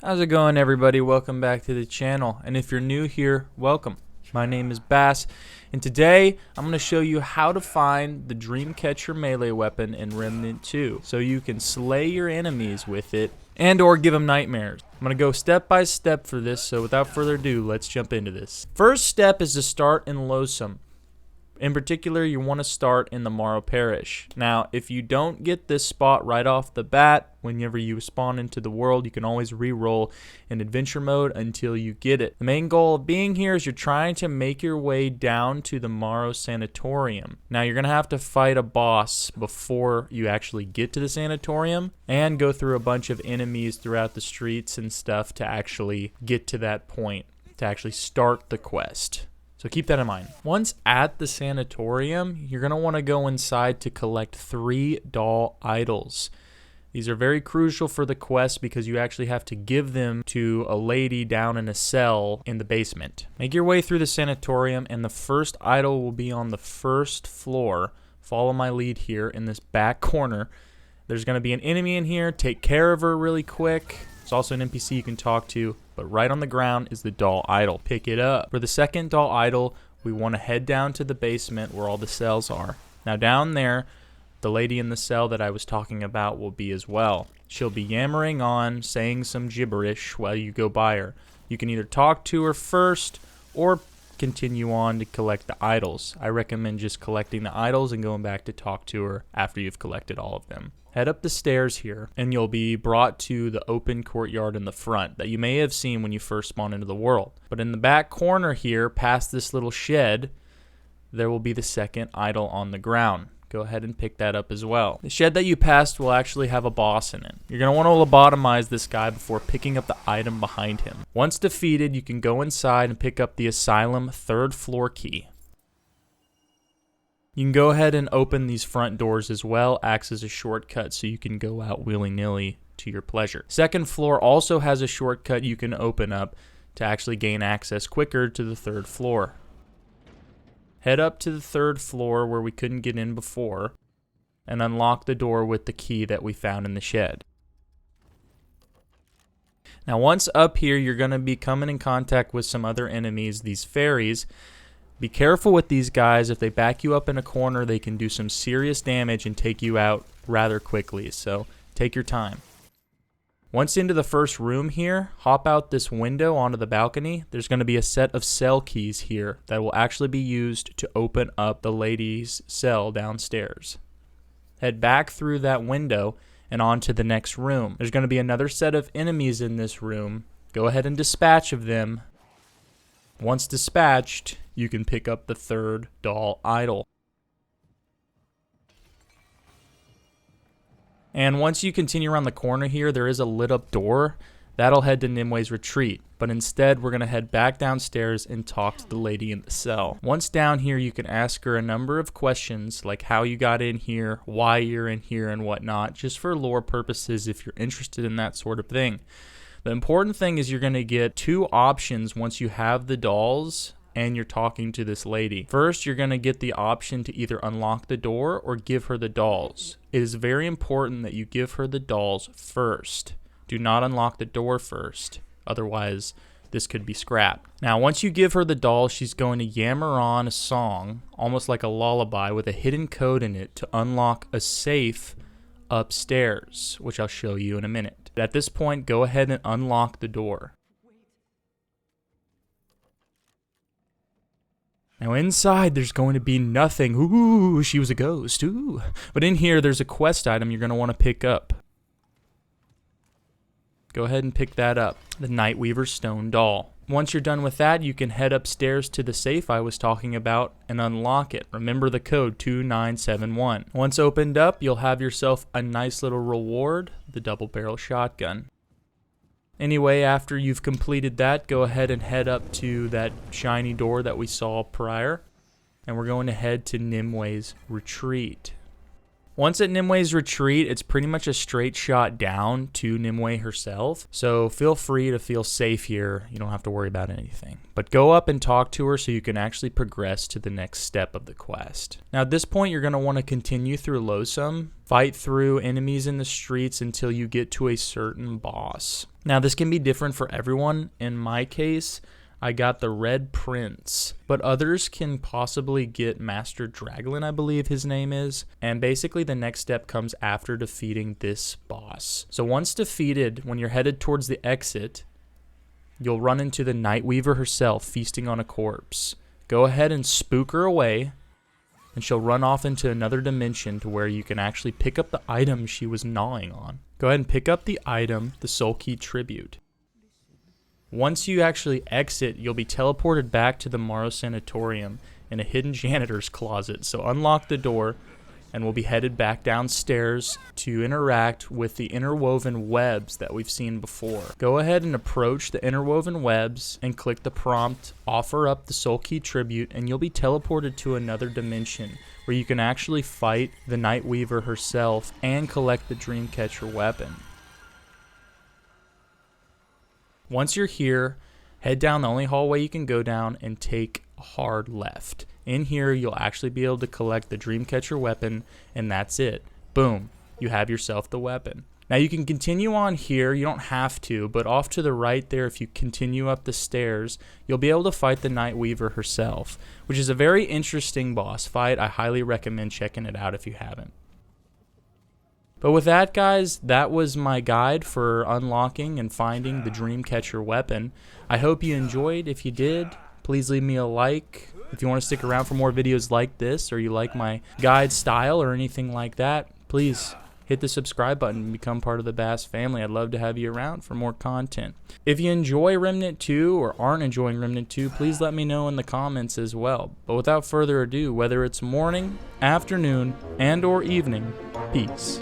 How's it going, everybody? Welcome back to the channel, and if you're new here, welcome. My name is Bass, and today I'm going to show you how to find the dreamcatcher melee weapon in Remnant 2 so you can slay your enemies with it and or give them nightmares. I'm going to go step by step for this, so without further ado, let's jump into this. First step is to start in Loathsome. In particular, you want to start in the Morrow Parish. Now, if you don't get this spot right off the bat, whenever you spawn into the world, you can always re-roll in adventure mode until you get it. The main goal of being here is you're trying to make your way down to the Morrow Sanatorium. Now, you're going to have to fight a boss before you actually get to the sanatorium and go through a bunch of enemies throughout the streets and stuff to actually get to that point, to actually start the quest. So keep that in mind. Once at the sanatorium, you're going to want to go inside to collect 3 doll idols. These are very crucial for the quest because you actually have to give them to a lady down in a cell in the basement. Make your way through the sanatorium, and the first idol will be on the first floor. Follow my lead here in this back corner. There's going to be an enemy in here. Take care of her really quick. There's also an NPC you can talk to, but right on the ground is the doll idol. Pick it up. For the second doll idol, we want to head down to the basement where all the cells are. Now down there, the lady in the cell that I was talking about will be as well. She'll be yammering on, saying some gibberish while you go by her. You can either talk to her first or continue on to collect the idols. I recommend just collecting the idols and going back to talk to her after you've collected all of them. Head up the stairs here, and you'll be brought to the open courtyard in the front that you may have seen when you first spawn into the world. But in the back corner here, past this little shed, there will be the second idol on the ground. Go ahead and pick that up as well. The shed that you passed will actually have a boss in it. You're going to want to lobotomize this guy before picking up the item behind him. Once defeated, you can go inside and pick up the Asylum 3rd floor key. You can go ahead and open these front doors as well. Acts as a shortcut so you can go out willy-nilly to your pleasure. Second floor also has a shortcut you can open up to actually gain access quicker to the 3rd floor. Head up to the 3rd floor where we couldn't get in before and unlock the door with the key that we found in the shed. Now once up here, you're going to be coming in contact with some other enemies, these fairies. Be careful with these guys. If they back you up in a corner, they can do some serious damage and take you out rather quickly, so take your time. Once into the first room here, hop out this window onto the balcony. There's going to be a set of cell keys here that will actually be used to open up the lady's cell downstairs. Head back through that window and on to the next room. There's going to be another set of enemies in this room. Go ahead and dispatch of them. Once dispatched, you can pick up the 3rd doll idol. And once you continue around the corner here, there is a lit up door. That'll head to Nimwe's retreat. But instead, we're going to head back downstairs and talk to the lady in the cell. Once down here, you can ask her a number of questions, like how you got in here, why you're in here, and whatnot, just for lore purposes if you're interested in that sort of thing. The important thing is you're going to get 2 options once you have the dolls and you're talking to this lady. First, you're going to get the option to either unlock the door or give her the dolls. It is very important that you give her the dolls first. Do not unlock the door first. Otherwise, this could be scrapped. Now, once you give her the dolls, she's going to yammer on a song, almost like a lullaby, with a hidden code in it to unlock a safe upstairs, which I'll show you in a minute. At this point, go ahead and unlock the door. Now inside, there's going to be nothing. Ooh, she was a ghost. Ooh. But in here, there's a quest item you're going to want to pick up. Go ahead and pick that up. The Nightweaver's Stone Doll. Once you're done with that, you can head upstairs to the safe I was talking about and unlock it. Remember the code 2971. Once opened up, you'll have yourself a nice little reward, the double barrel shotgun. Anyway, after you've completed that, go ahead and head up to that shiny door that we saw prior. And we're going to head to Nimwe's retreat. Once at Nimue's retreat, it's pretty much a straight shot down to Nimue herself, so feel free to feel safe here. You don't have to worry about anything. But go up and talk to her so you can actually progress to the next step of the quest. Now at this point, you're going to want to continue through Losum, fight through enemies in the streets until you get to a certain boss. Now this can be different for everyone. In my case, I got the Red Prince, but others can possibly get Master Draglin, I believe his name is, and basically the next step comes after defeating this boss. So once defeated, when you're headed towards the exit, you'll run into the Nightweaver herself feasting on a corpse. Go ahead and spook her away, and she'll run off into another dimension to where you can actually pick up the item she was gnawing on. Go ahead and pick up the item, the Soul Key Tribute. Once you actually exit, you'll be teleported back to the Morrow Sanatorium in a hidden janitor's closet. So unlock the door, and we'll be headed back downstairs to interact with the interwoven webs that we've seen before. Go ahead and approach the interwoven webs and click the prompt, offer up the Soul Key Tribute, and you'll be teleported to another dimension where you can actually fight the Nightweaver herself and collect the Dreamcatcher weapon. Once you're here, head down the only hallway you can go down and take a hard left. In here, you'll actually be able to collect the Dreamcatcher weapon, and that's it. Boom, you have yourself the weapon. Now you can continue on here, you don't have to, but off to the right there, if you continue up the stairs, you'll be able to fight the Nightweaver herself, which is a very interesting boss fight. I highly recommend checking it out if you haven't. But with that, guys, that was my guide for unlocking and finding the Dreamcatcher weapon. I hope you enjoyed. If you did, please leave me a like. If you want to stick around for more videos like this, or you like my guide style or anything like that, please hit the subscribe button and become part of the Bass family. I'd love to have you around for more content. If you enjoy Remnant 2 or aren't enjoying Remnant 2, please let me know in the comments as well. But without further ado, whether it's morning, afternoon, and or evening, peace.